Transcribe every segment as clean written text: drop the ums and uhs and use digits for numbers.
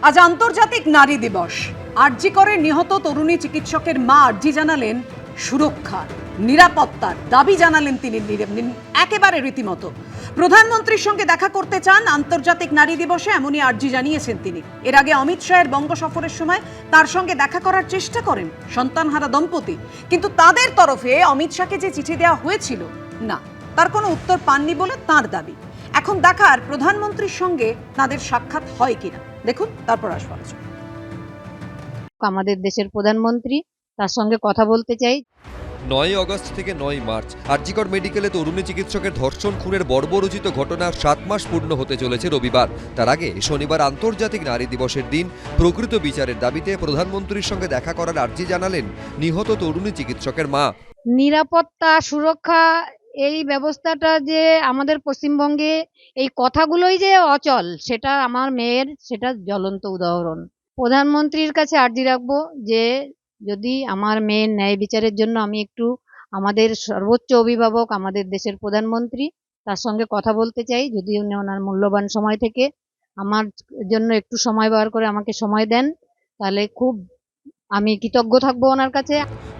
আজ আন্তর্জাতিক নারী দিবস। আরজি করে নিহত তরুণী চিকিৎসকের মা আরজি জানালেন সুরক্ষা নিরাপত্তার দাবি জানালেন তিনি একেবারে রীতিমতো। প্রধানমন্ত্রীর সঙ্গে দেখা করতে চান আন্তর্জাতিক নারী দিবসে, এমনই আরজি জানিয়েছেন তিনি। এর আগে অমিত শাহের বঙ্গ সফরের সময় তার সঙ্গে দেখা করার চেষ্টা করেন সন্তানহারা দম্পতি, কিন্তু তাদের তরফে অমিত শাহকে যে চিঠি দেওয়া হয়েছিল না, তার কোনো উত্তর পাননি বলে তাঁর দাবি। এখন দেখার প্রধানমন্ত্রীর সঙ্গে তাদের সাক্ষাৎ হয় কিনা। দেখুন, তারপর আসবো। আমাদের দেশের প্রধানমন্ত্রী, তার সঙ্গে কথা বলতে চাই। 9 আগস্ট থেকে 9 মার্চ আরজিকর মেডিকেলে তরুণী চিকিৎসকের ধর্ষণ খুনের বর্বরোচিত ঘটনার 7 মাস পূর্ণ হতে চলেছে রবিবার। তার আগে শনিবার আন্তর্জাতিক নারী দিবসের দিন প্রকৃত বিচারের দাবিতে প্রধানমন্ত্রীর সঙ্গে দেখা করার আর্জি জানালেন নিহত তরুণী চিকিৎসকের মা। নিরাপত্তা, সুরক্ষা, এই ব্যবস্থাটা যে আমাদের পশ্চিমবঙ্গে এই কথাগুলোই যে অচল, সেটা আমার মেয়ের সেটা জ্বলন্ত উদাহরণ। প্রধানমন্ত্রীর কাছে আর্জি রাখবো যে যদি আমার মেয়ের ন্যায় বিচারের জন্য আমি একটু আমাদের সর্বোচ্চ অভিভাবক, আমাদের দেশের প্রধানমন্ত্রী, তার সঙ্গে কথা বলতে চাই। যদি উনি ওনার মূল্যবান সময় থেকে আমার জন্য একটু সময় বার করে আমাকে সময় দেন, তাহলে খুব আমি কৃতজ্ঞ থাকবো ওনার কাছে।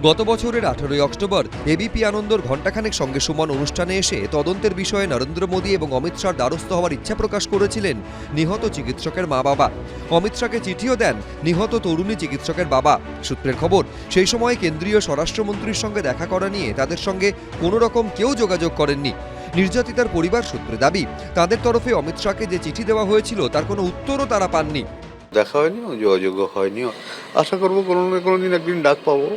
গত বছরের 18 অক্টোবর এবিপি আনন্দর ঘণ্টাখানেক সঙ্গে সুমন অনুষ্ঠানে এসে তদন্তের বিষয়ে নরেন্দ্র মোদী এবং অমিত শাহর দ্বারস্থ হওয়ার ইচ্ছা প্রকাশ করেছিলেন নিহত চিকিৎসকের মা বাবা। অমিত শাহকে চিঠিও দেন নিহত তরুণী চিকিৎসকের বাবা। সূত্রের খবর, সেই সময় কেন্দ্রীয় স্বরাষ্ট্রমন্ত্রীর সঙ্গে দেখা করা নিয়ে তাদের সঙ্গে কোনো রকম কেউ যোগাযোগ করেননি। নির্যাতিতার পরিবার সূত্রে দাবি, তাদের তরফে অমিত শাহকে যে চিঠি দেওয়া হয়েছিল তার কোনো উত্তরও তারা পাননি। দেখা হয়নি, যোগাযোগ হয়নি। আশা করবো কোনো না কোনো দিন একদিন ডাক পাবো।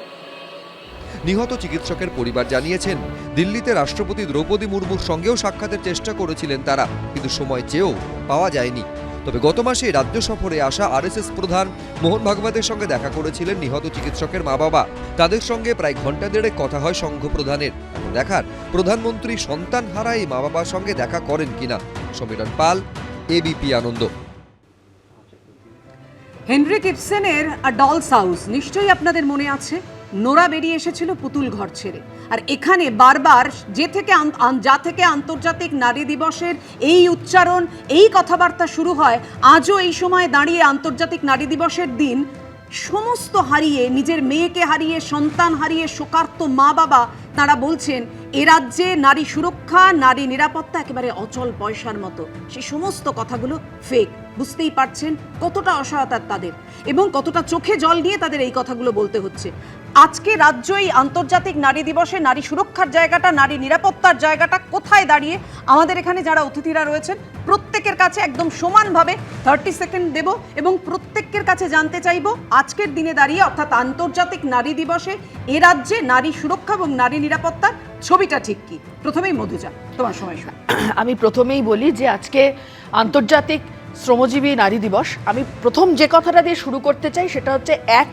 নিহত চিকিৎসকের পরিবার জানিয়েছেন, দিল্লিতে রাষ্ট্রপতি দ্রৌপদী মুর্মুর সঙ্গেও সাক্ষাতের চেষ্টা করেছিলেন তারা, কিন্তু সময় চেয়েও পাওয়া যায়নি। তবে গত মাসে রাজ্য সফরে আসা আরএসএস প্রধান মোহন ভাগবতের সঙ্গে দেখা করেছিলেন নিহত চিকিৎসকের মা বাবা। তাদের সঙ্গে প্রায় ঘণ্টা দেড়েক কথা হয় সংঘ প্রধানের। এখন দেখার প্রধানমন্ত্রী সন্তান হারা এই মা বাবার সঙ্গে দেখা করেন কিনা। সমীরণ পাল, এবিপি আনন্দ। হেনরিক ইবসেনের আ ডলস হাউস নিশ্চয়ই আপনাদের মনে আছে। নোরা বেরিয়ে এসেছিল পুতুল ঘর ছেড়ে, আর এখানে বারবার যা থেকে আন্তর্জাতিক নারী দিবসের এই উচ্চারণ, এই কথাবার্তা শুরু হয়, আজও এই সময় দাঁড়িয়ে আন্তর্জাতিক নারী দিবসের দিন সমস্ত হারিয়ে, নিজের মেয়েকে হারিয়ে, সন্তান হারিয়ে শোকার্ত মা বাবা তারা বলছেন এ রাজ্যে নারী সুরক্ষা, নারী নিরাপত্তা একেবারে অচল পয়সার মতো। সেই সমস্ত কথাগুলো ফেক। বুঝতেই পারছেন কতটা অসহায়তা তাদের এবং কতটা চোখে জল নিয়ে তাদের এই কথাগুলো বলতে হচ্ছে। আজকে রাজ্য এই আন্তর্জাতিক নারী দিবসে নারী সুরক্ষার জায়গাটা, নারী নিরাপত্তার জায়গাটা কোথায় দাঁড়িয়ে, আমাদের এখানে যারা অতিথিরা রয়েছেন প্রত্যেকের কাছে একদম সমানভাবে 30 সেকেন্ড দেব এবং প্রত্যেকের কাছে জানতে চাইব আজকের দিনে দাঁড়িয়ে, অর্থাৎ আন্তর্জাতিক নারী দিবসে এ রাজ্যে নারী সুরক্ষা এবং নারী নিরাপত্তার ছবিটা ঠিক কি। প্রথমেই মধুজা, তোমার সময় শুরু। আমি প্রথমেই বলি যে আজকে আন্তর্জাতিক শ্রমজীবী নারী দিবস। আমি প্রথম যে কথাটা দিয়ে শুরু করতে চাই সেটা হচ্ছে, এক,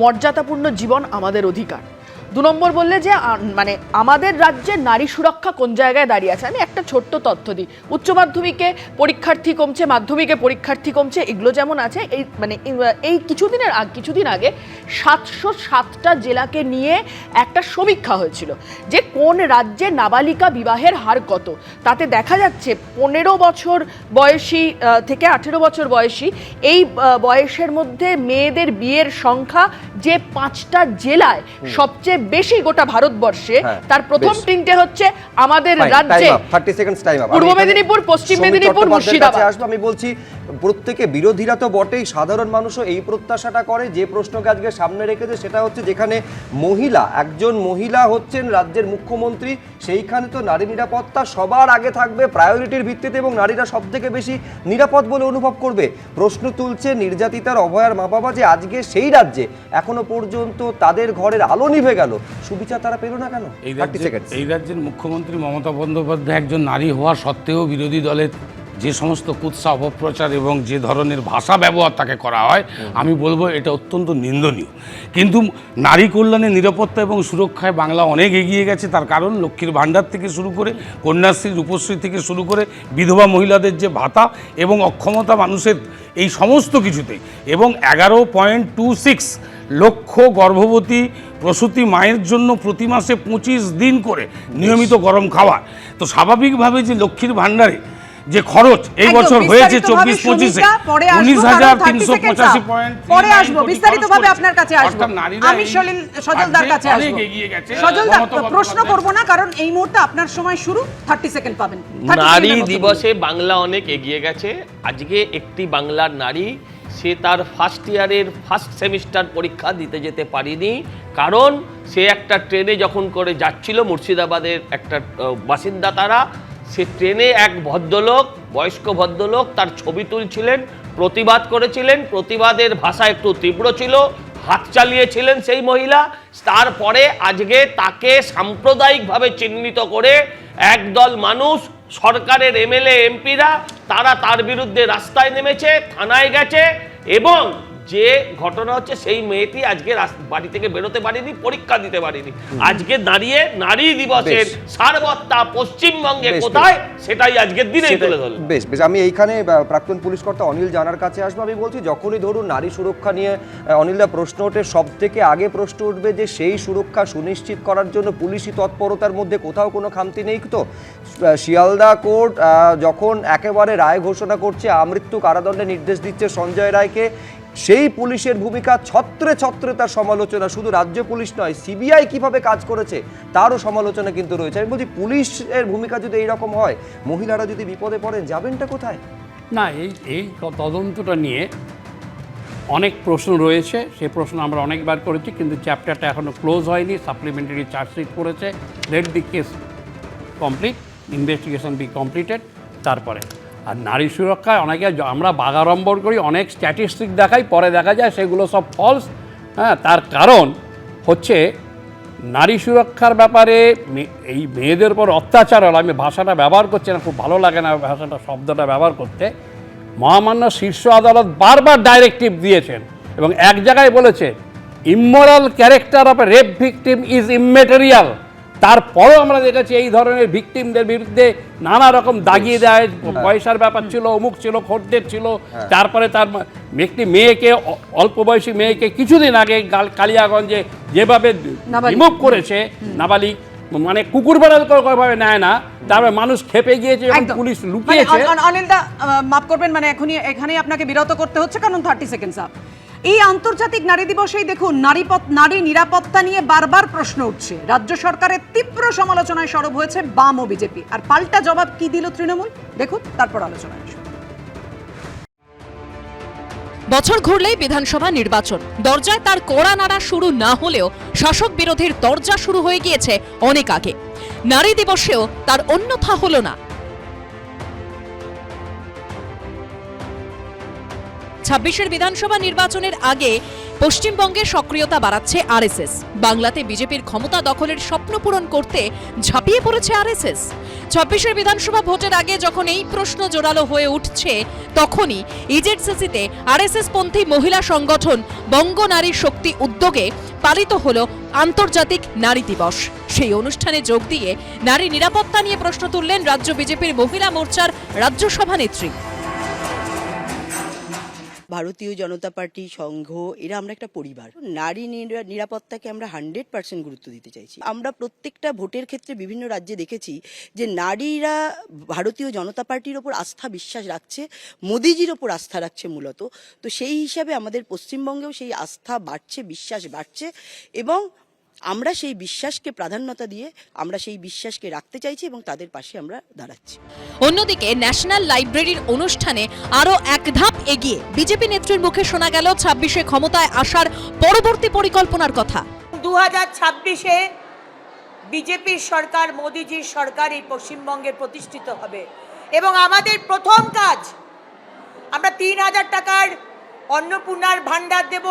মর্যাদাপূর্ণ জীবন আমাদের অধিকার। 2 নম্বর বললে যে মানে আমাদের রাজ্যে নারী সুরক্ষা কোন জায়গায় দাঁড়িয়ে আছে। আমি একটা ছোট্ট তথ্য দিই। উচ্চ মাধ্যমিকে পরীক্ষার্থী কমছে, মাধ্যমিকে পরীক্ষার্থী কমছে, এগুলো যেমন আছে, এই কিছুদিন আগে 707টা জেলাকে নিয়ে একটা সমীক্ষা হয়েছিল যে কোন রাজ্যে নাবালিকা বিবাহের হার কত। তাতে দেখা যাচ্ছে 15 বছর বয়সী থেকে 18 বছর বয়সী এই বয়সের মধ্যে মেয়েদের বিয়ের সংখ্যা যে 5টা জেলায় সবচেয়ে বেশি গোটা ভারতবর্ষে, তার প্রথম 3টে হচ্ছে আমাদের রাজ্যে। 30 সেকেন্ডস টাইম আপ। পূর্ব মেদিনীপুর, পশ্চিম মেদিনীপুর, মুর্শিদাবাদ। আমি বলছি, প্রত্যেকে বিরোধীরা তো বটেই, সাধারণ মানুষও এই প্রত্যাশাটা করে। যে প্রশ্নকে আজকে সামনে রেখেছে সেটা হচ্ছে, যেখানে একজন মহিলা হচ্ছেন রাজ্যের মুখ্যমন্ত্রী, সেইখানে তো নারী নিরাপত্তা সবার আগে থাকবে প্রায়োরিটির ভিত্তিতে, এবং নারীরা সব থেকে বেশি নিরাপদ বলে অনুভব করবে। প্রশ্ন তুলছে নির্যাতিতার অভয়ার মা বাবা যে আজকে সেই রাজ্যে এখনো পর্যন্ত তাদের ঘরের আলো নিভে গেল, সুবিচার তারা পেল না কেন? এই রাজ্যের মুখ্যমন্ত্রী মমতা বন্দ্যোপাধ্যায় একজন নারী হওয়া সত্ত্বেও বিরোধী দলের যে সমস্ত কুৎসা অপপ্রচার এবং যে ধরনের ভাষা ব্যবহার তাকে করা হয়, আমি বলবো এটা অত্যন্ত নিন্দনীয়। কিন্তু নারী কল্যাণে, নিরাপত্তা এবং সুরক্ষায় বাংলা অনেক এগিয়ে গেছে। তার কারণ লক্ষ্মীর ভাণ্ডার থেকে শুরু করে, কন্যাশ্রী, রূপশ্রী থেকে শুরু করে, বিধবা মহিলাদের যে ভাতা এবং অক্ষমতা মানুষের, এই সমস্ত কিছুতেই, এবং 11.26 লক্ষ গর্ভবতী প্রসূতি মায়ের জন্য প্রতি মাসে 25 দিন করে নিয়মিত গরম খাওয়া। তো স্বাভাবিকভাবে যে লক্ষ্মীর ভাণ্ডারে যে খরচ এই একদম, বছর হয়েছে বিস্তারিতভাবে 24-25-এ সুমিতা, পরে আসবো, 19,385 পয়েন্ট পরে আসবো, বিস্তারিতভাবে আপনার কাছে আসবো। অর্থাৎ নারীরা আমি এই সজলদার রাজ্যে কাছে অনেক আসবো। এগিয়ে গেছে। সজলদা, মমতা প্রশ্ন বন্দ্যোপাধ্যায়- করব না, কারণ এই মুহূর্তে আপনার সময় শুরু, 30 সেকেন্ড পাবেন। 30 নারী সেকেন্ডের মধ্যে দিবসে বাংলা অনেক এগিয়ে গেছে। আজকে একটি বাংলার নারী সে তার ফার্স্ট ইয়ারের ফার্স্ট সেমিস্টার পরীক্ষা দিতে যেতে পারেনি, কারণ সে একটা ট্রেনে যখন করে যাচ্ছিল, মুর্শিদাবাদের একটা বাসিন্দা তারা, সে ট্রেনে এক ভদ্রলোক, বয়স্ক ভদ্রলোক তার ছবি তুলছিলেন, প্রতিবাদ করেছিলেন, প্রতিবাদের ভাষা একটু তীব্র ছিল, হাত চালিয়েছিলেন সেই মহিলা। তারপরে আজকে তাকে সাম্প্রদায়িকভাবে চিহ্নিত করে একদল মানুষ, সরকারের এমএলএ এমপিরা, তারা তার বিরুদ্ধে রাস্তায় নেমেছে, থানায় গেছে, এবং যে ঘটনা হচ্ছে সেই মেয়েটি আজকে বাড়ি থেকে বেরোতে পারেনি, পরীক্ষা দিতে পারেনি। আজকে দাঁড়িয়ে নারী দিবসের সারবত্তা পশ্চিমবঙ্গে কোথায়, সেটাই আজকের দিনে তুলে ধরলেন। বেশ বেশ, আমি এইখানে প্রাক্তন পুলিশ কর্তা অনিল জানার কাছে আসবো। আমি বলছি, যখনই ধরুন নারী সুরক্ষা নিয়ে অনিলদা প্রশ্ন ওঠে, সব থেকে আগে প্রশ্ন উঠবে যে সেই সুরক্ষা সুনিশ্চিত করার জন্য পুলিশি তৎপরতার মধ্যে কোথাও কোনো খামতি নেই তো? শিয়ালদা কোর্ট যখন একেবারে রায় ঘোষণা করছে, আমৃত্যু কারাদণ্ডের নির্দেশ দিচ্ছে সঞ্জয় রায়কে, সেই পুলিশের ভূমিকা ছত্রে ছত্রে তার সমালোচনা, শুধু রাজ্য পুলিশ নয়, সিবিআই কিভাবে কাজ করেছে তারও সমালোচনা কিন্তু রয়েছে। আমি বলছি, পুলিশের ভূমিকা যদি এইরকম হয়, মহিলারা যদি বিপদে পড়েন, যাবেনটা কোথায়? না, এই তদন্তটা নিয়ে অনেক প্রশ্ন রয়েছে। সেই প্রশ্ন আমরা অনেকবার করেছি, কিন্তু চ্যাপ্টারটা এখনও ক্লোজ হয়নি। সাপ্লিমেন্টারি চার্জশিট করেছে, late the case complete, investigation be completed. তারপরে আর নারী সুরক্ষায় অনেকে আমরা বাগাড়ম্বর করি, অনেক স্ট্যাটিস্টিক দেখাই, পরে দেখা যায় সেগুলো সব ফলস। হ্যাঁ, তার কারণ হচ্ছে নারী সুরক্ষার ব্যাপারে এই মেয়েদের উপর অত্যাচার হলো, আমি ভাষাটা ব্যবহার করছি না, খুব ভালো লাগে না ভাষাটা, শব্দটা ব্যবহার করতে। মহামান্য শীর্ষ আদালত বারবার ডাইরেক্টিভ দিয়েছেন এবং এক জায়গায় বলেছে immoral character of a rape victim is immaterial. তারপরও আমরা দেখেছি এই ধরনের ভিকটিমদের বিরুদ্ধে নানা রকম দাগিয়ে দেয়, পয়সার ব্যাপার ছিল, অমুক ছিল, খদ্দের ছিল। তারপরে তার একটি মেয়েকে, অল্প বয়সী মেয়েকে কিছুদিন আগে কালিয়াগঞ্জে যেভাবে রিমুভ করেছে, নাবালিক, মানে কুকুর বেড়াল ভাবে নেয় না, তারপরে মানুষ খেপে গিয়েছে, পুলিশ লুকিয়েছে। অনিলদা, মাফ করবেন, মানে এখানে আপনাকে বিরত করতে হচ্ছে, কারণ 30 সেকেন্ডস আপ। এই আন্তর্জাতিক নারী দিবসেই দেখুন নারী নিরাপত্তা নিয়ে বারবার প্রশ্ন উঠছে। রাজ্য সরকারের তীব্র সমালোচনায় সরব হয়েছে বাম ও বিজেপি, আর পাল্টা জবাব কি দিল তৃণমূল, দেখুন, তারপর আলোচনায় আসুন। বছর ঘুরলেই বিধানসভা নির্বাচন, দরজায় তার কড়া নাড়া শুরু না হলেও শাসক বিরোধীর দরজা শুরু হয়ে গিয়েছে অনেক আগে। নারী দিবসেও তার অন্যথা হলো না। 26-এর বিধানসভা নির্বাচনের আগে পশ্চিমবঙ্গে সক্রিয়তা বাড়াচ্ছে আরএসএস। বাংলাতে বিজেপির ক্ষমতা দখলের স্বপ্ন পূরণ করতে ঝাঁপিয়ে পড়েছে আরএসএস। 26-এর বিধানসভা ভোটের আগে যখন এই প্রশ্ন জোরালো হয়ে উঠছে, তখনই ইজেডসিসিতে আরএসএস পন্থী মহিলা সংগঠন বঙ্গ নারী শক্তি উদ্যোগে পালিত হলো আন্তর্জাতিক নারী দিবস। সেই অনুষ্ঠানে যোগ দিয়ে নারী নিরাপত্তা নিয়ে প্রশ্ন তুললেন রাজ্য বিজেপির মহিলা মোর্চার রাজ্য সভানেত্রী। ভারতীয় জনতা পার্টি, সংঘ, এরা আমরা একটা পরিবার। নারী নিরাপত্তাকে আমরা 100% গুরুত্ব দিতে চাইছি। আমরা প্রত্যেকটা ভোটের ক্ষেত্রে বিভিন্ন রাজ্যে দেখেছি যে নারীরা ভারতীয় জনতা পার্টির ওপর আস্থা বিশ্বাস রাখছে, মোদিজির ওপর আস্থা রাখছে মূলত। তো সেই হিসাবে আমাদের পশ্চিমবঙ্গেও সেই আস্থা বাড়ছে, বিশ্বাস বাড়ছে, এবং আমরা সেই বিশ্বাসকে প্রাধান্যতা দিয়ে আমরা সেই বিশ্বাসকে রাখতে চাইছি এবং তাদের পাশে আমরা দাঁড়াচ্ছি। অন্যদিকে ন্যাশনাল লাইব্রেরির অনুষ্ঠানে আরো এক ধাপ এগিয়ে বিজেপি নেত্রীর মুখে শোনা গেল 26-এ ক্ষমতায় আসার পরবর্তী পরিকল্পনার কথা। 2026-এ বিজেপির সরকার, মোদিজির সরকার এই পশ্চিমবঙ্গে প্রতিষ্ঠিত হবে এবং আমাদের প্রথম কাজ, আমরা 3000 টাকার অন্নপূর্ণার ভান্ডার দেব,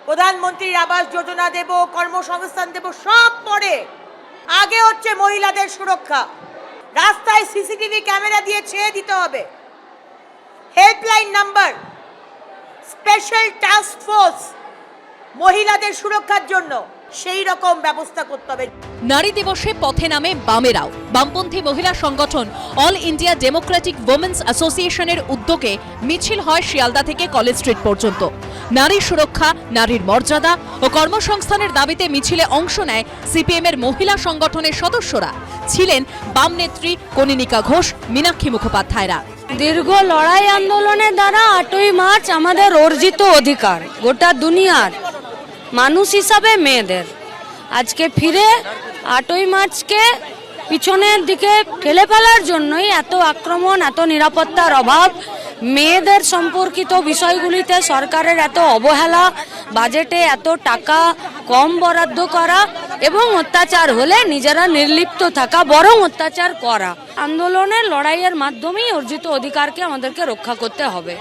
প্রধানমন্ত্রীর আবাস যোজনা দেব, কর্মসংস্থান দেব, সব পরে। আগে হচ্ছে মহিলাদের সুরক্ষা। রাস্তায় সিসিটিভি ক্যামেরা দিয়ে ছেড়ে দিতে হবে, helpline number, special task force মহিলাদের সুরক্ষার জন্য, সেই রকম ব্যবস্থা করতে হবে। নারী দিবসে পথে নামে বামেরাও। বামপন্থী মহিলা সংগঠন অল ইন্ডিয়া ডেমোক্রেটিক উইমেন্স অ্যাসোসিয়েশনের উদ্যোগে মিছিল হয় শিয়ালদা থেকে কলেজ স্ট্রিট পর্যন্ত। নারী সুরক্ষা, নারীর মর্যাদা ও কর্মসংস্থানের দাবিতে মিছিলে অংশ নেয় সিপিএম এর মহিলা সংগঠনের সদস্যরা। ছিলেন বাম নেত্রী কনিনিকা ঘোষ, মীনাক্ষী মুখোপাধ্যায়রা। দীর্ঘ লড়াই আন্দোলনের দ্বারা 8ই মার্চ আমাদের অর্জিত অধিকার, গোটা দুনিয়ার মানুষ হিসাবে মেয়েদের। আজকে ফিরে 8ই মার্চকে পিছনের দিকে ঠেলে ফেলার জন্যই এত আক্রমণ, এত নিরাপত্তার অভাব, মেয়েদের সম্পর্কিত বিষয়গুলিতে সরকারের এত অবহেলা, বাজেটে এত টাকা কম বরাদ্দ করা এবং অত্যাচার হলে নিজেরা নির্লিপ্ত থাকা, বরং অত্যাচার করা। আন্দোলনের লড়াইয়ের মাধ্যমেই অর্জিত অধিকারকে আমাদেরকে রক্ষা করতে হবে।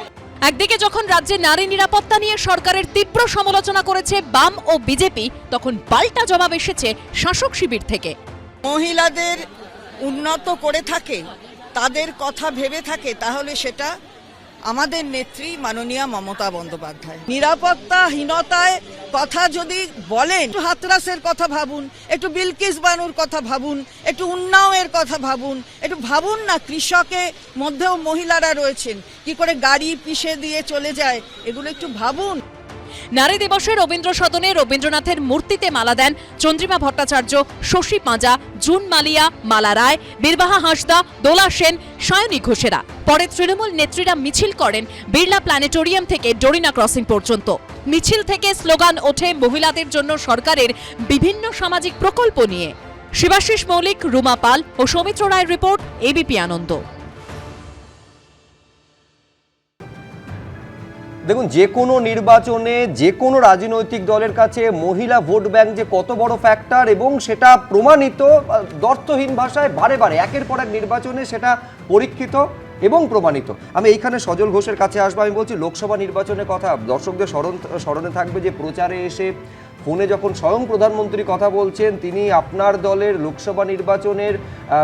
একদিকে যখন রাজ্যে নারী নিরাপত্তা নিয়ে সরকারের তীব্র সমালোচনা করেছে বাম ও বিজেপি, তখন পাল্টা জবাব এসেছে শাসক শিবির থেকে। মহিলাদের উন্নত করে থাকে, তাদের কথা ভেবে থাকে, তাহলে সেটা আমাদের নেত্রী মাননীয়া মমতা বন্দ্যোপাধ্যায়। নিরাপত্তাহীনতায় কথা যদি বলেন, একটু হাতরাসের কথা ভাবুন, একটু বিলকিস বানুর কথা ভাবুন, একটু উন্নাওয়ের কথা ভাবুন, একটু ভাবুন না কৃষকের মধ্যেও মহিলারা রয়েছেন, কি করে গাড়ি পিষে দিয়ে চলে যায়, এগুলো একটু ভাবুন। নারী দিবসে রবীন্দ্র সদনে রবীন্দ্রনাথের মূর্তিতে মালা দেন চন্দ্রিমা ভট্টাচার্য, শশী পাঁজা, জুন মালিয়া, মালা রায়, বীরবাহা হাঁসদা, দোলা সেন, সায়নী ঘোষেরা। পরে তৃণমূল নেত্রীরা মিছিল করেন বিড়লা প্ল্যানেটোরিয়াম থেকে ডোরিনা ক্রসিং পর্যন্ত। মিছিল থেকে স্লোগান ওঠে মহিলাদের জন্য সরকারের বিভিন্ন সামাজিক প্রকল্প নিয়ে। শিবাশিস মৌলিক, রুমা পাল ও সৌমিত্র রায়ের রিপোর্ট, এবিপি আনন্দ। দেখুন, যে কোনো নির্বাচনে যে কোনো রাজনৈতিক দলের কাছে মহিলা ভোট ব্যাংক যে কত বড় ফ্যাক্টর, এবং সেটা প্রমাণিত দ্ব্যর্থহীন ভাষায় বারে বারে একের পর এক নির্বাচনে সেটা পরীক্ষিত এবং প্রমাণিত। আমি এইখানে সজল ঘোষের কাছে আসবো। আমি বলছি লোকসভা নির্বাচনের কথা, দর্শকদের স্মরণে থাকবে যে প্রচারে এসে ফোনে যখন স্বয়ং প্রধানমন্ত্রী কথা বলছেন, তিনি আপনার দলের লোকসভা নির্বাচনের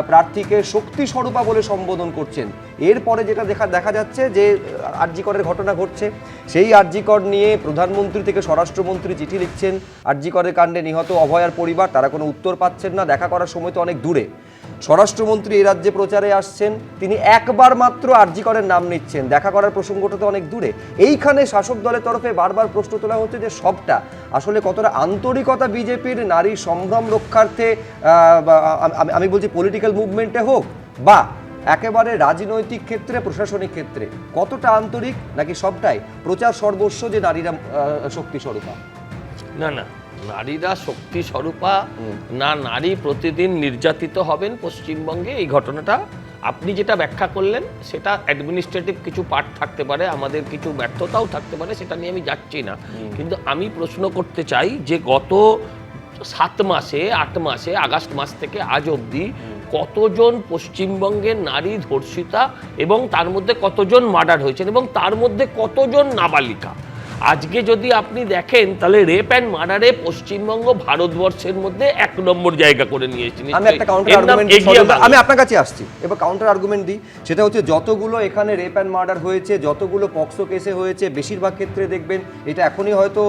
প্রার্থীকে শক্তি স্বরূপা বলে সম্বোধন করছেন। এরপরে যেটা দেখা যাচ্ছে যে আরজি করের ঘটনা ঘটছে, সেই আরজি কর নিয়ে প্রধানমন্ত্রী থেকে স্বরাষ্ট্রমন্ত্রী চিঠি লিখছেন। আরজি করের কাণ্ডে নিহত অভয়ার পরিবার, তারা কোনো উত্তর পাচ্ছেন না, দেখা করার সময় তো অনেক দূরে। স্বরাষ্ট্রমন্ত্রী এই রাজ্যে প্রচারে আসছেন, তিনি একবার মাত্র আরজি করের নাম নিচ্ছেন, দেখা করার প্রসঙ্গটা তো অনেক দূরে। এইখানে শাসক দলের তরফে বারবার প্রশ্ন তোলা হচ্ছে যে সবটা আসলে কতটা আন্তরিকতা বিজেপির নারী সংগ্রাম রক্ষার্থে, আমি বলছি পলিটিক্যাল মুভমেন্টে হোক বা একেবারে রাজনৈতিক ক্ষেত্রে, প্রশাসনিক ক্ষেত্রে, কতটা আন্তরিক, নাকি সবটাই প্রচার সর্বস্ব যে নারীরা শক্তি স্বরূপা? না না, নারীরা শক্তি স্বরূপা না, নারী প্রতিদিন নির্যাতিত হবেন পশ্চিমবঙ্গে। এই ঘটনাটা আপনি যেটা ব্যাখ্যা করলেন সেটা অ্যাডমিনিস্ট্রেটিভ কিছু পার্ট থাকতে পারে, আমাদের কিছু ব্যর্থতাও থাকতে পারে, সেটা নিয়ে আমি যাচ্ছি না। কিন্তু আমি প্রশ্ন করতে চাই যে গত 7 মাসে 8 মাসে, আগস্ট মাস থেকে আজ অবধি কতজন পশ্চিমবঙ্গের নারী ধর্ষিতা এবং তার মধ্যে কতজন মার্ডার হয়েছেন এবং তার মধ্যে কতজন নাবালিকা। আজকে যদি আপনি দেখেন তাহলে রেপ অ্যান্ড মার্ডারে পশ্চিমবঙ্গ ভারতবর্ষের মধ্যে 1 নম্বর জায়গা করে নিয়েছে। আমি একটা কাউন্টার আর্গুমেন্ট, আমি আপনার কাছে আসছি, এবার কাউন্টার আর্গুমেন্ট দিই। সেটা হচ্ছে যতগুলো এখানে রেপ অ্যান্ড মার্ডার হয়েছে, যতগুলো পক্সো কেসে হয়েছে, বেশিরভাগ ক্ষেত্রে দেখবেন, এটা এখনই হয়তো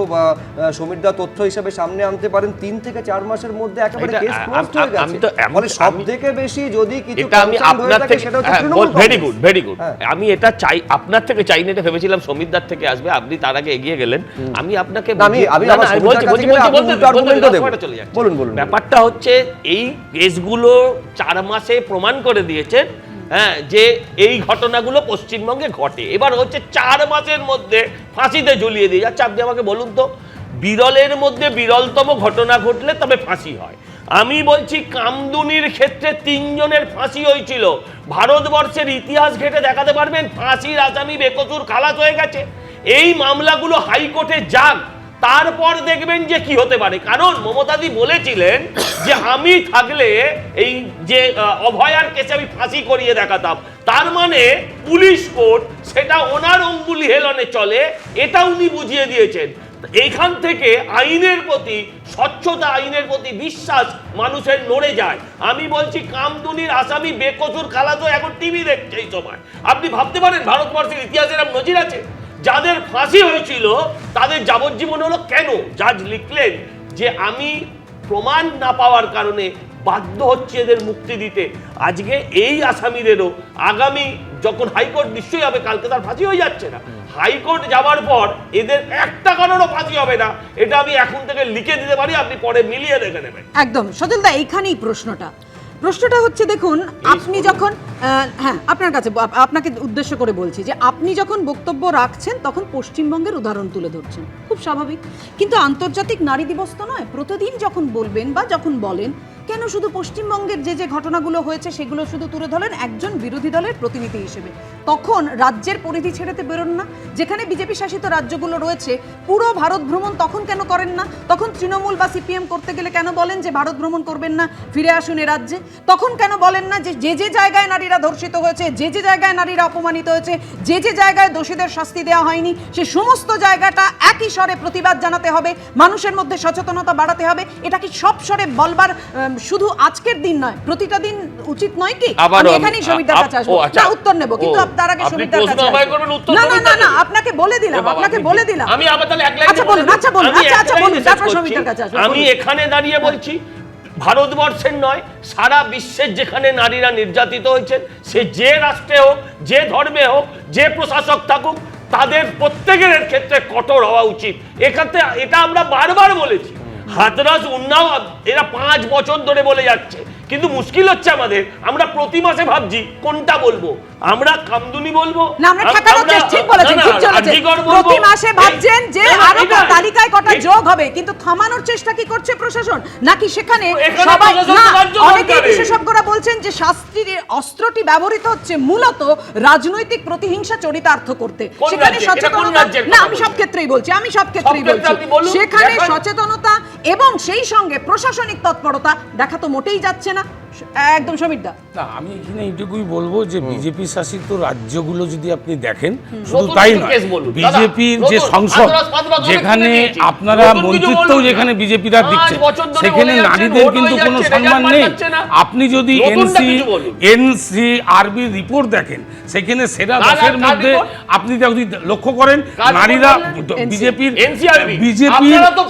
সমীরদা তথ্য হিসাবে সামনে আনতে পারেন, 3 থেকে 4 মাসের মধ্যে একেবারে কেস ক্লোজ হয়ে গেছে। মানে সবথেকে বেশি যদি কিছু কনসার্ন হয়ে থাকে সেটা হচ্ছে তৃণমূল। Very good. আমি এটা চাই, আপনার থেকে চাই না, এটা ভেবেছিলাম সমীরদার থেকে আসবে, আপনি তার আগে এগিয়ে গেলেন। আমি আপনাকে ব্যাপারটা হচ্ছে এই কেসগুলো 4 মাসে প্রমাণ করে দিয়েছেন, হ্যাঁ, যে এই ঘটনাগুলো পশ্চিমবঙ্গে ঘটে। এবার হচ্ছে 4 মাসের মধ্যে ফাঁসিতে ঝুলিয়ে দিয়ে যাচ্ছে। আপনি আমাকে বলুন তো, বিরলের মধ্যে বিরলতম ঘটনা ঘটলে তবে ফাঁসি হয়। আমি বলছি কামদুনির ক্ষেত্রে 3 জনের ফাঁসি হয়েছিল। ভারতবর্ষের ইতিহাস ঘেটে দেখাতে পারবেন ফাঁসির আসামি বেকসুর খালাস হয়ে গেছে। এই মামলাগুলো হাইকোর্টে যাক, তারপর দেখবেন যে কি হতে পারে। কারণ মমতাদি বলেছিলেন যে আমি থাকলে এই যে অভয়ার কেসে আমি ফাঁসি করিয়ে দেখাতাম। তার মানে পুলিশ কোর্ট সেটা ওনার অঙ্গুলি হেলনে চলে, এটা উনি বুঝিয়ে দিয়েছেন। এইখান থেকে আইনের প্রতি স্বচ্ছতা, আইনের প্রতি বিশ্বাস মানুষের নড়ে যায়। আমি বলছি কামদুনির আসামি বেকসুর খালাস এখন টিভি দেখছে এই সময়। আপনি ভাবতে পারেন ভারতবর্ষের ইতিহাসে এরকম নজির আছে? যাদের ফাঁসি হয়েছিল তাদের যাবজ্জীবন হলো কেন? জাজ লিখলেন যে আমি প্রমাণ না পাওয়ার কারণে বাধ্য হচ্ছে এদের মুক্তি দিতে। আজকে এই আসামিদেরও আগামী যখন হাইকোর্ট নিশ্চয়ই হবে, কালকে তার ফাঁসি হয়ে যাচ্ছে না, হাইকোর্ট যাওয়ার পর এদের একটা কারণও ফাঁসি হবে না, এটা আমি এখন থেকে লিখে দিতে পারি, আপনি পরে মিলিয়ে দেখে নেবেন। একদম সজলদা, এইখানেই প্রশ্নটা হচ্ছে, দেখুন আপনি যখন হ্যাঁ আপনার কাছে আপনাকে উদ্দেশ্য করে বলছি যে আপনি যখন বক্তব্য রাখছেন তখন পশ্চিমবঙ্গের উদাহরণ তুলে ধরছেন, খুব স্বাভাবিক, কিন্তু আন্তর্জাতিক নারী দিবস তো নয়। প্রতিদিন যখন বলবেন বা যখন বলেন, কেন শুধু পশ্চিমবঙ্গের যে ঘটনাগুলো হয়েছে সেগুলো শুধু তুলে ধরেন একজন বিরোধী দলের প্রতিনিধি হিসেবে? তখন রাজ্যের পরিধি ছেড়েতে বেরোন না? যেখানে বিজেপি শাসিত রাজ্যগুলো রয়েছে, পুরো ভারত ভ্রমণ তখন কেন করেন না? তখন তৃণমূল বা সিপিএম করতে গেলে কেন বলেন যে ভারত ভ্রমণ করবেন না, ফিরে আসুন এ রাজ্যে? তখন কেন বলেন না যে যে জায়গায় নারীরা ধর্ষিত হয়েছে, যে জায়গায় নারীরা অপমানিত হয়েছে, যে জায়গায় দোষীদের শাস্তি দেওয়া হয়নি, সে সমস্ত জায়গাটা একই স্বরে প্রতিবাদ জানাতে হবে, মানুষের মধ্যে সচেতনতা বাড়াতে হবে? এটা কি সব স্বরে বলবার শুধু আজকের দিন নয়, প্রতিটা দিন উচিত নয় কি? আমি এখানেই সমিতার কাছে আসবো, না উত্তর নেব, কিন্তু তার আগে সমিতার কাছে না না না না আপনাকে বলে দিলাম আমি আবার তাহলে এক লাইন আচ্ছা বলুন তারপর সমিতার কাছে আসবো। আমি এখানে দাঁড়িয়ে বলছি, ভারতবর্ষের নয়, সারা বিশ্বের যেখানে নারীরা নির্যাতিত হয়েছেন, সে যে রাষ্ট্রে হোক, যে ধর্মে হোক, যে প্রশাসক থাকুক, তাদের প্রত্যেকের ক্ষেত্রে কঠোর হওয়া উচিত। এক্ষেত্রে এটা আমরা বারবার বলেছি। হাতরাস উন্নাও এরা 5 বছর ধরে বলে যাচ্ছে, কিন্তু মুশকিল হচ্ছে আমাদের, আমরা প্রতি মাসে ভাবছি কোনটা বলবো। আমরা কামদুনি বলবো না, আমরা ঠেকানোর চেষ্টা, ঠিক বলেছেন, ঠিক চলেছে, প্রতি মাসে ভাবছেন যে আরো তালিকায় কটা যোগ হবে, কিন্তু থামানোর চেষ্টা কি করছে প্রশাসন? নাকি সেখানে সবাই না, অনেকে বিশেষজ্ঞরা বলছেন যে শাস্তির অস্ত্রটি ব্যবহৃত হচ্ছে মূলত রাজনৈতিক প্রতিহিংসা চরিতার্থ করতে। সেখানে সচেতনতা না, আমি সব ক্ষেত্রেই বলছি, সেখানে সচেতনতা এবং সেই সঙ্গে প্রশাসনিক তৎপরতা দেখা তো মোটেই যাচ্ছে না। একদম সমীরদা, না আমি এখানে এইটুকুই বলবো যে বিজেপি শাসিত রাজ্যগুলো যদি আপনি দেখেন, শুধু তাই নয়, বিজেপির যে সংসদ, যেখানে আপনারা মন্ত্রিত্ব যেখানে বিজেপিরা দিচ্ছে, সেখানে নারীদের কিন্তু কোনো সম্মান নেই। আপনি যদি এনসিআরবি রিপোর্ট দেখেন, সেখানে সেরা 10-এর মধ্যে আপনি যদি লক্ষ্য করেন, নারীরা বিজেপির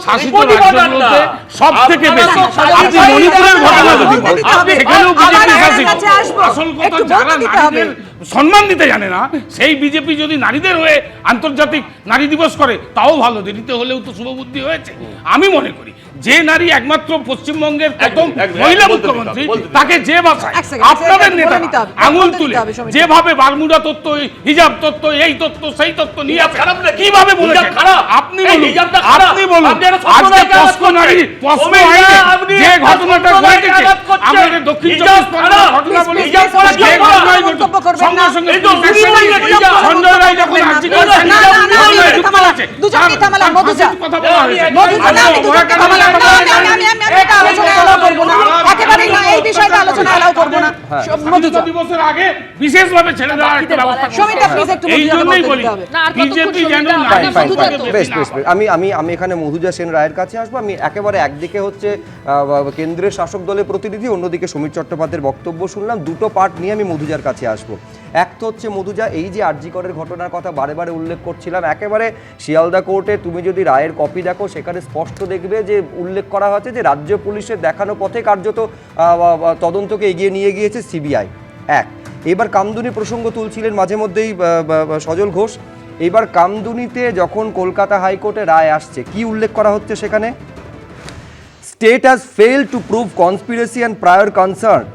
শাসিত রাজ্যগুলোতে সব থেকে বেশি। আপনি মণিপুরের ঘটনা যদি সেখানেও বিজেপি শাসিত। আসল কথা, যারা নারীদের সম্মান দিতে জানে না, সেই বিজেপি যদি নারীদের হয়ে আন্তর্জাতিক নারী দিবস করে, তাও ভালো, দেরিতে হলেও তো শুভবুদ্ধি হয়েছে। আমি মনে করি যে নারী একমাত্র পশ্চিমবঙ্গের প্রথম মহিলা মুখ্যমন্ত্রী, তাকে যে ভাষায় আপনাদের নেতা আঙুল তুলে যেভাবে বারমুডা তত্ত্ব, হিজাব তত্ত্ব, এই তত্ত্ব, সেই তত্ত্ব নিয়ে কিভাবে বলেছেন, আপনি বলুন আজকে পস্কো নারী পস্কো আইনে যে ঘটনাটা ঘটেছে, আমাদের দক্ষিণ 24 পরগনার ঘটনা বলি, যে ঘটনায় সঙ্গে সঙ্গে সঞ্জয় রায় যখন দিবসের আগে বিশেষভাবে ছেড়ে দেওয়ার একটা ব্যবস্থা, এই জন্যই বলি বিজেপি যেন আমি এখানে মধুজা সেন রায়ের কাছে আসবো। আমি একেবারে একদিকে হচ্ছে কেন্দ্রের শাসক দলের প্রতিনিধি, অন্যদিকে সমীর চট্টোপাধ্যায়ের বক্তব্য শুনলাম। দুটো পার্ট নিয়ে আমি মধুজার কাছে আসবো। এক তো হচ্ছে মধুজা, এই যে আরজি করের ঘটনার কথা বারে বারে উল্লেখ করছিলাম, একেবারে শিয়ালদা কোর্টে তুমি যদি রায়ের কপি দেখো, সেখানে স্পষ্ট দেখবে যে উল্লেখ করা হয়েছে যে রাজ্য পুলিশের দেখানো পথে কার্যত তদন্তকে এগিয়ে নিয়ে গিয়েছে সিবিআই। এবার কামদুনি প্রসঙ্গ তুলছিলেন মাঝে মধ্যেই সজল ঘোষ। এবার কামদুনিতে যখন কলকাতা হাইকোর্টে রায় আসছে, কি উল্লেখ করা হচ্ছে সেখানে? State has failed to prove conspiracy and prior concern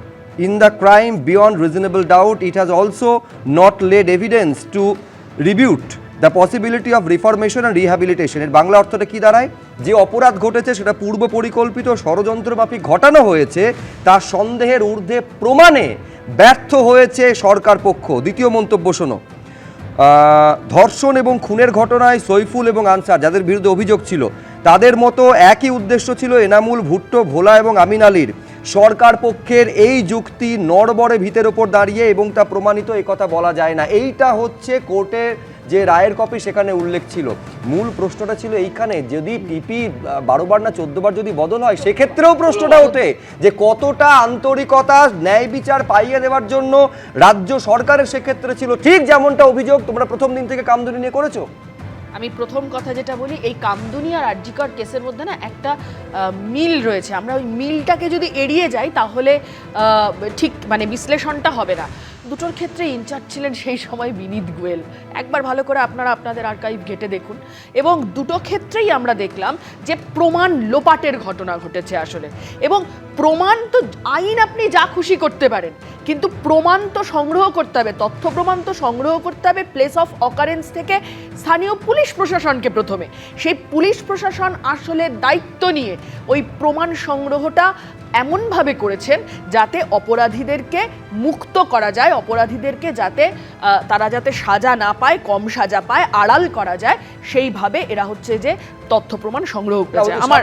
in the crime beyond reasonable doubt. It has also not laid evidence to rebut the possibility of reformation and rehabilitation. এর বাংলা অর্থটা কি দাঁড়ায়? যে অপরাধ ঘটেছে সেটা পূর্ব পরিকল্পিত ষড়যন্ত্রমাফিক ঘটানো হয়েছে, তার সন্দেহের ঊর্ধ্বে প্রমাণে ব্যর্থ হয়েছে সরকার পক্ষ। দ্বিতীয় মন্তব্য শোনো, ধর্ষণ এবং খুনের ঘটনায় সৈফুল এবং আনসার যাদের বিরুদ্ধে অভিযোগ ছিল, তাদের মতো একই উদ্দেশ্য ছিল এনামুল, ভুট্টো, ভোলা এবং আমিন আলীর। সরকার পক্ষের এই যুক্তি নড়বড়ে ভিতের ওপর দাঁড়িয়ে এবং তা প্রমাণিত, এই কথা বলা যায় না। এইটা হচ্ছে কোর্টের যে রায়ের কপি, সেখানে উল্লেখ ছিল। মূল প্রশ্নটা ছিল এইখানে, যদি পিপি 12 বার না 14 বার যদি বদল হয়, সেক্ষেত্রেও প্রশ্নটা ওঠে যে কতটা আন্তরিকতা ন্যায় বিচার পাইয়ে দেওয়ার জন্য রাজ্য সরকারের সেক্ষেত্রে ছিল, ঠিক যেমনটা অভিযোগ তোমরা প্রথম দিন থেকে কামদুনি নিয়ে করেছো। আমি প্রথম কথা যেটা বলি, এই কামদুনি আর আরজিকর কেসের মধ্যে না একটা মিল রয়েছে। আমরা ওই মিলটাকে যদি এড়িয়ে যাই তাহলে ঠিক মানে বিশ্লেষণটা হবে না। দুটোর ক্ষেত্রে ইনচার্জ ছিলেন সেই সময় বিনীত গোয়েল। একবার ভালো করে আপনারা আপনাদের আর্কাইভ ঘেটে দেখুন। এবং দুটো ক্ষেত্রেই আমরা দেখলাম যে প্রমাণ লোপাটের ঘটনা ঘটেছে আসলে। এবং প্রমাণ তো আইন আপনি যা খুশি করতে পারেন, কিন্তু প্রমাণ তো সংগ্রহ করতে হবে, তথ্য প্রমাণ তো সংগ্রহ করতে হবে প্লেস অফ অকারেন্স থেকে স্থানীয় পুলিশ প্রশাসনকে প্রথমে। সেই পুলিশ প্রশাসন আসলে দায়িত্ব নিয়ে ওই প্রমাণ সংগ্রহটা এমনভাবে করেছেন যাতে অপরাধীদেরকে মুক্ত করা যায়, অপরাধীদেরকে যাতে তারা যাতে সাজা না পায়, কম সাজা পায়, আড়াল করা যায়, সেইভাবে এরা হচ্ছে যে তথ্য প্রমাণ সংগ্রহ করেছে। আমার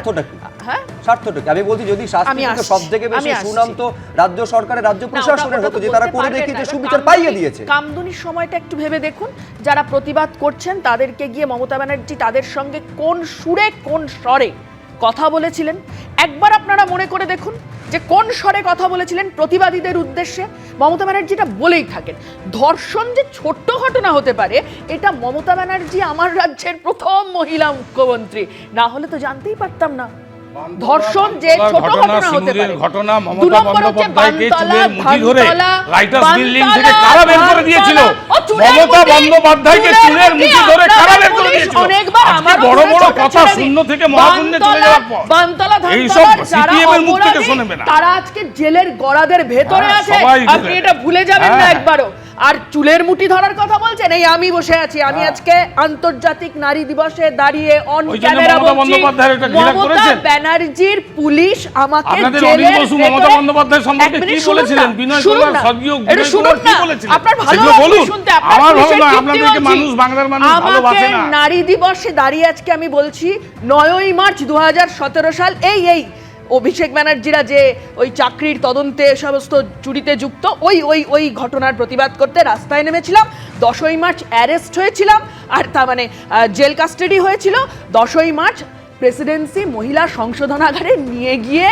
হ্যাঁ স্বার্থটা কি? আমি বলছি যদি শাস্তি সব থেকে বেশি সুনাম তো রাজ্য সরকারের, রাজ্য প্রশাসনের হতো, যে তারা করে দেখিয়েছে, সুবিচার পাইয়ে দিয়েছে। কামদুনির সময়টা একটু ভেবে দেখুন, যারা প্রতিবাদ করছেন তাদেরকে গিয়ে মমতা ব্যানার্জি তাদের সঙ্গে কোন সুরে কোন স্বরে কথা বলেছিলেন একবার আপনারা মনে করে দেখুন, যে কোন স্বরে কথা বলেছিলেন প্রতিবাদীদের উদ্দেশ্যে। মমতা ব্যানার্জিটা বলেই থাকেন ধর্ষণ যে ছোট্ট ঘটনা হতে পারে, এটা মমতা ব্যানার্জি আমার রাজ্যের প্রথম মহিলা মুখ্যমন্ত্রী, না হলে তো জানতেই পারতাম না ধর্ষণ যে ছোট ঘটনা হতে পারে। ঘটনা মমতা বন্দ্যোপাধ্যায়কে চুলের মুঠি ধরে রাইটার্স বিল্ডিং থেকে কারা বের করে দিয়েছিল? মমতা বন্দ্যোপাধ্যায়কে চুলের মুঠি ধরে কারা বের করে দিয়েছিল? আজকে বড় বড় কথা শূন্য থেকে মহাশূন্যে চলে যাওয়ার পর এই সব সিপিএম এর মুখ থেকে শুনবে না। তারা আজকে জেলের গড়াদের ভেতরে আছে, আপনি এটা ভুলে যাবেন না একবারও। আর চুলের মুঠি ধরার কথা বলছেন, এই আমি বসে আছি, আমি আজকে আন্তর্জাতিক নারী দিবসে দাঁড়িয়ে অন ক্যামেরা বলছি মমতা ব্যানার্জির পুলিশ আমাকে জেলের মমতা বন্দ্যোপাধ্যায় সম্পর্কে কি বলেছিলেন? বিনয় কুমার স্বর্গীয় বিনয় কুমার কি বলেছিলেন? আপনার ভালো লাগবে শুনতে, আমার ভালো না, আপনাদেরকে মানুষ, বাংলার মানুষ ভালোবাসে না। নারী দিবসে দাঁড়িয়ে আজকে আমি বলছি 9ই মার্চ 2017 সাল এই অভিষেক ব্যানার্জিরা যে ওই চাকরির তদন্তে সমস্ত চুরিতে যুক্ত ওই ঘটনার প্রতিবাদ করতে রাস্তায় নেমেছিলাম। 10ই মার্চ অ্যারেস্ট হয়েছিলাম, আর তার মানে জেল কাস্টাডি হয়েছিল। 10ই মার্চ প্রেসিডেন্সি মহিলা সংশোধনাগারে নিয়ে গিয়ে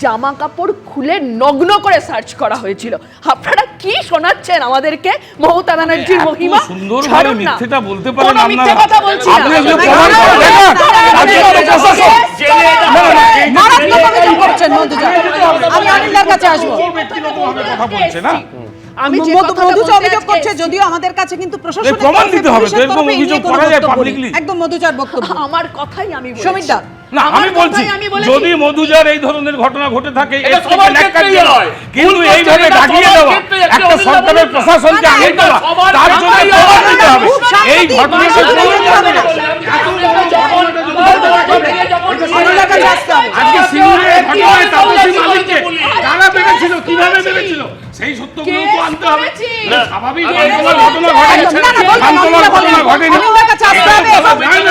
জামা কাপড় খুলে নগ্ন করে সার্চ করা হয়েছিল। আপনারা কি শোনাচ্ছেন আমাদেরকে মমতা ব্যানার্জির মহিমা? সুন্দরভাবে মিথ্যেটা বলতে পারেন কোনো মিথ্যে আপনারা? কথা বলছি না। আপনি এগুলো প্রমাণ করে মারাত্মক অভিযোগ করছেন মধুজা। আমি অনিন্দার কাছে আসবো। কথা বলছে না, আমি যে মধুজা অভিযোগ করছে, যদিও আমাদের কাছে কিন্তু প্রশাসনের প্রমাণ দিতে হবে তো, এরকম অভিযোগ করা যায় পাবলিকলি? একদম মধুজার বক্তব্য। আমার কথাই আমি বলছি। সমীর দা, না আমি বলছি যদি মধুজার এই ধরনের ঘটনা ঘটে থাকে কিন্তু এইভাবে ঢাকিয়ে দেওয়া একটা সরকারের প্রশাসনকে আগে দেওয়া, তার জন্য প্রমাণ দিতে হবে। এই ঘটনাটা আজকে সিঙ্গুরের ঘটনায় তাপসী মালিককে কারা ভেবেছিল, কিভাবে ভেবেছিল, সেই সত্যগুলো তো আনতে হবে। স্বাভাবিক ঘটনা ঘটেনি।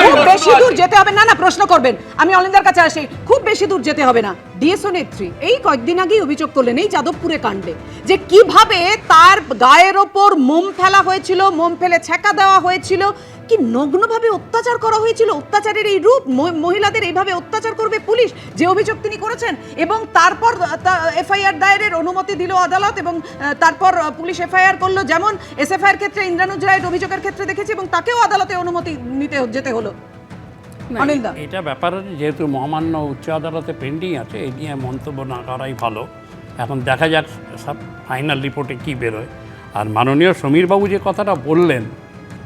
খুব বেশি দূর যেতে হবে না, না প্রশ্ন করবেন, আমি অলিন্দার কাছে আসি। খুব বেশি দূর যেতে হবে না। ডিএসও নেত্রী এই কয়েকদিন আগেই অভিযোগ করলেন এই যাদবপুরে কাণ্ডে, যে কিভাবে তার গায়ের ওপর মোম ফেলা হয়েছিল, মোম ফেলে ছেঁকা দেওয়া হয়েছিল, কি নগ্নভাবে অত্যাচার করা হয়েছিল। অত্যাচারের এই রূপ, মহিলাদের এইভাবে অত্যাচার করবে পুলিশ, যে অভিযোগ তিনি করেছেন। এবং তারপর এফআইআর দায়েরের অনুমতি দিল আদালত, এবং তারপর পুলিশ এফআইআর করলো, যেমন এসএফআইআর ক্ষেত্রে ইন্দ্রানুজ রায়ের অভিযোগের ক্ষেত্রে দেখেছি, এবং তাকেও আদালতে অনুমতি নিতে যেতে হলো। এটা ব্যাপার হচ্ছে যেহেতু মহামান্য উচ্চ আদালতে পেন্ডিং আছে, এই নিয়ে মন্তব্য না করাই ভালো। এখন দেখা যাক সব ফাইনাল রিপোর্টে কি বেরোয়। আর মাননীয় সমীরবাবু যে কথাটা বললেন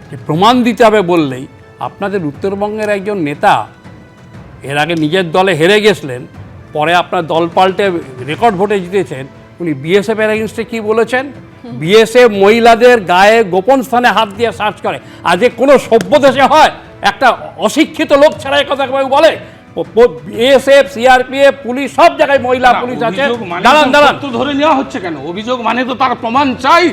যে প্রমাণ দিতে হবে বললেই, আপনাদের উত্তরবঙ্গের একজন নেতা এর আগে নিজের দলে হেরে গেছিলেন, পরে আপনার দল পাল্টে রেকর্ড ভোটে জিতেছেন। উনি বিএসএফের এগেনস্টে কী বলেছেন? বিএসএফ মহিলাদের গায়ে গোপন স্থানে হাত দিয়ে সার্চ করে। আজকে কোনো সভ্য দেশে হয় একটা অশিক্ষিত লোক ছাড়া এই কথা কেউ বলে? বিএসএফ, সিআরপিএফ, পুলিশ, সব জায়গায় মহিলা পুলিশ আছে। দাঁড়ান, তো ধরে নেওয়া হচ্ছে কেন? অভিযোগ মানে তো তার প্রমাণ চাই।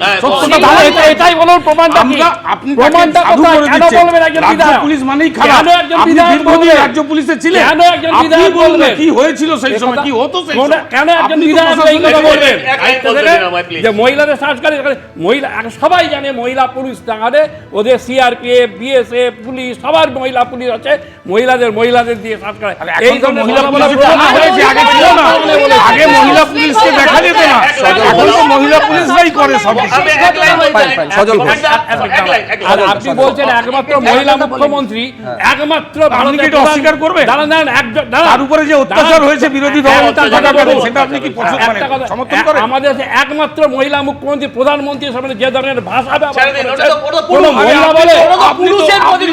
এটাই বলুন, প্রমাণটা কি? আপনি প্রমাণটা কোথায়? কেন বলবেন একজন বিধায়ক? পুলিশ মানেই খারাপ। আপনি দীর্ঘদিন রাজ্য পুলিশে ছিলেন, কেন একজন বিধায়ক বলবেন কি হয়েছিল সেই সময়, কি হতো সেই সময়? কেন একজন বিধায়ক এই কথা বলবেন যে মহিলাদের সার্চ করে? মহিলা সবাই জানে মহিলা পুলিশ টাঙালে, ওদের সিআরপিএফ, বিএসএফ, পুলিশ, সবার মহিলা পুলিশ আছে, মহিলাদের দিয়ে সার্চ করে। এখন তো মহিলা পুলিশ না হয়েছে, আগে ছিল না। আগে মহিলা পুলিশকে দেখা যেত না, এখন তো মহিলা পুলিশরাই করে সব কিছু। সজল ঘোষ, আর আপনি বলছেন একমাত্র মহিলা মুখ্যমন্ত্রী, একমাত্র আপনি কি এটা অস্বীকার করবেন? তার উপরে যে অত্যাচার হয়েছে বিরোধী দলনেতার কথা বলেন, সেটা আপনি কি সমর্থন করেন? আমাদের দেশে একমাত্র মহিলা মুখ্যমন্ত্রী, প্রধানমন্ত্রীর সামনে যে ধরনের ভাষা ব্যবহার করেছেন, কোনো মহিলা বলে আপনি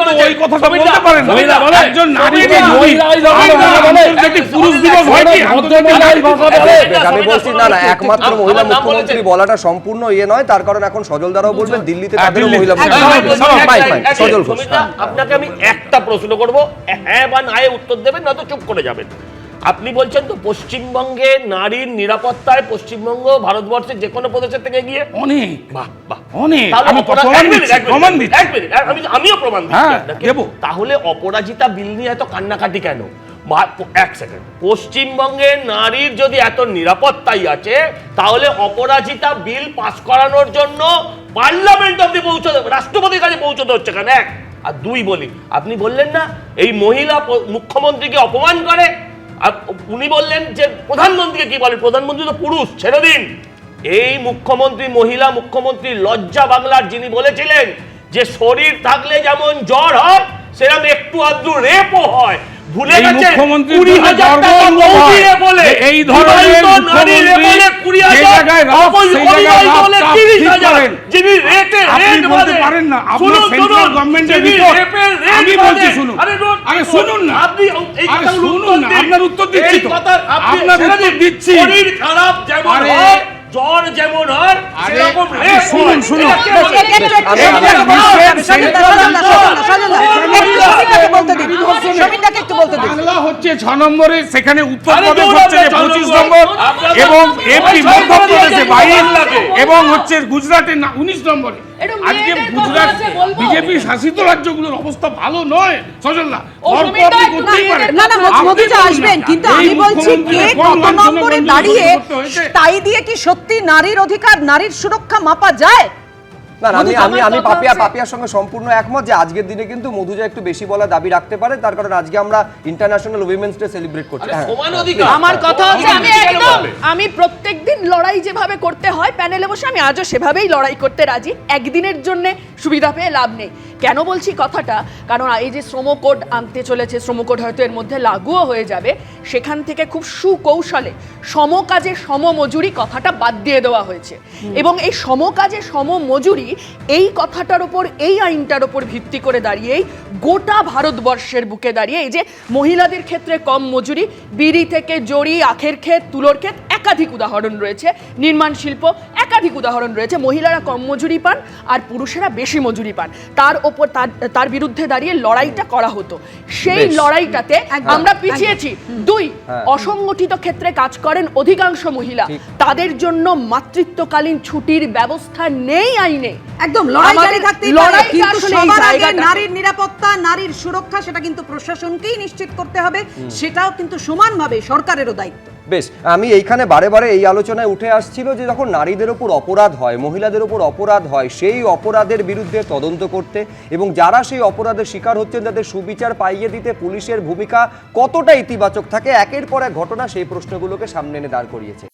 তো ওই কথাটা বলতে পারেন না। মহিলা বলে একজন নারী মহিলা আন্তর্জাতিক পুরুষ দিবস হয় কি? আমি বলছি না না, একমাত্র মহিলা মুখ্যমন্ত্রী বলাটা সম্পূর্ণ ইয়ে নয়, তার কারণ এখন সজল দ্বারাও বলবেন দিল্লিতে তাদেরও মহিলা মুখ্যমন্ত্রী। সজল ঘোষ, আপনাকে আমি একটা প্রশ্ন করব, হ্যাঁ বা না উত্তর দেবেন, নয়তো চুপ করে যাবেন। আপনি বলছেন তো পশ্চিমবঙ্গে নারীর নিরাপত্তায় পশ্চিমবঙ্গ ভারতবর্ষের যে কোনো প্রদেশের থেকে গিয়ে অনেক বাহ বাহ অনেক, তাহলে আমি প্রমাণ দিচ্ছি, প্রমাণ দিচ্ছি। আমিও প্রমাণ দিচ্ছি হ্যাঁ, আপনাকে। দেবো। তাহলে অপরাজিতা বিল নিয়ে এত কান্নাকাটি কেন? এক সেকেন্ড, পশ্চিমবঙ্গে নারীর যদি এত নিরাপত্তাই আছে, তাহলে অপরাজিতা বিল পাস করানোর জন্য পার্লামেন্ট অব্দি পৌঁছতে, রাষ্ট্রপতির কাছে পৌঁছতে হচ্ছে কেন? এক। আর দুই বলি, আপনি বললেন না এই মহিলা মুখ্যমন্ত্রীকে অপমান করে, আর উনি বললেন যে প্রধানমন্ত্রীকে কি বলেন, প্রধানমন্ত্রী তো পুরুষ, ছেড়ে দিন। এই মুখ্যমন্ত্রী, মহিলা মুখ্যমন্ত্রী লজ্জা বাংলার, যিনি বলেছিলেন যে শরীর থাকলে যেমন জ্বর হয়, সেরকম একটু আধটু রেপও হয়। ভুলে গেছে 20,000 টাকা মৌজিরে বলে, এই ধরনের নারী রেপলে 20,000, অবিবাহিত হলে 30,000, যিনি রেটে রেট বলতে পারেন না, আপনার সেন্ট্রাল গভর্নমেন্টের রিপোর্ট আমি বলছি, শুনুন আগে, শুনুন না, আপনি এই আরে কথার শুনুন না, আপনার উত্তর দিচ্ছি তো, আপনার উত্তর দিচ্ছি। শরীর খারাপ যেমন হয়, জ্বর যেমন হয়, সেরকম রেপ শুনুন, শুনুন, বাংলা হচ্ছে 6 নম্বরে, সেখানে উত্তরপ্রদেশ হচ্ছে 25 নম্বর, এবং এমপি মধ্যপ্রদেশে 22, এবং হচ্ছে গুজরাটে 19 নম্বরে। আজকে গুজরাট বিজেপি শাসিত রাজ্যগুলোর অবস্থা ভালো নয়, সজলদা, অল্প আপনি করতেই পারেন। না না, মোদিটা আসবেন, কিন্তু আমি বলছি কে কত নম্বরে দাঁড়িয়ে, তাই দিয়ে কি সত্যি নারীর অধিকার, নারীর সুরক্ষা মাপা যায়? না না, আমি পাপিয়ার সঙ্গে সম্পূর্ণ একমত যে আজকের দিনে কিন্তু মধুজা একটু বেশি বলা দাবি রাখতে পারে, তার কারণ আজকে আমরা ইন্টারন্যাশনাল উইমেন্স ডে সেলিব্রেট করছি। আমার কথা হচ্ছে আমি প্রত্যেকদিন লড়াই যেভাবে করতে হয় প্যানেলে বসে, আমি আজও সেভাবেই লড়াই করতে রাজি। একদিনের জন্য সুবিধা পেয়ে লাভ নেই। কেন বলছি কথাটা, কারণ এই যে শ্রম কোড আনতে চলেছে, শ্রম কোড হয়তো এর মধ্যে লাগুও হয়ে যাবে, সেখান থেকে খুব সুকৌশলে সমকাজে সমমজুরি কথাটা বাদ দিয়ে দেওয়া হয়েছে। এবং এই সমকাজে সমমজুরি এই কথাটার উপর, এই আইনটার উপর ভিত্তি করে দাঁড়িয়েই গোটা ভারতবর্ষের বুকে দাঁড়িয়ে এই যে মহিলাদের ক্ষেত্রে কম মজুরি, বিড়ি থেকে জড়ি, আখের ক্ষেত, তুলোর ক্ষেত, একাধিক উদাহরণ রয়েছে, নির্মাণ শিল্প, একাধিক উদাহরণ রয়েছে। মহিলারা কম মজুরি পান আর পুরুষেরা বেশি মজুরি পান, তার বিরুদ্ধে দাঁড়িয়ে লড়াইটা করা হতো। সেই লড়াইটাতে আমরা পিছিয়েছি। দুই, অসংগঠিত ক্ষেত্রে কাজ করেন অধিকাংশ মহিলা, তাদের জন্য মাতৃত্বকালীন ছুটির ব্যবস্থা নেই আইনে। একদম লড়াই জারি থাকতেই পারে, কিন্তু সবার আগে নারীর নিরাপত্তা, নারীর সুরক্ষা, সেটা কিন্তু প্রশাসনকেই নিশ্চিত করতে হবে, সেটাও কিন্তু সমানভাবে সরকারেরও দায়িত্ব। বেশ, আমি এইখানে বারে বারে এই আলোচনায় উঠে আসছিল যে যখন নারীদের উপর অপরাধ হয়, মহিলাদের উপর অপরাধ হয়, সেই অপরাধের বিরুদ্ধে তদন্ত করতে এবং যারা সেই অপরাধের শিকার হচ্ছেন তাদের সুবিচার পাইয়ে দিতে পুলিশের ভূমিকা কতটা ইতিবাচক থাকে, একের পর এক ঘটনা সেই প্রশ্নগুলোকে সামনে এনে দাঁড় করিয়েছে।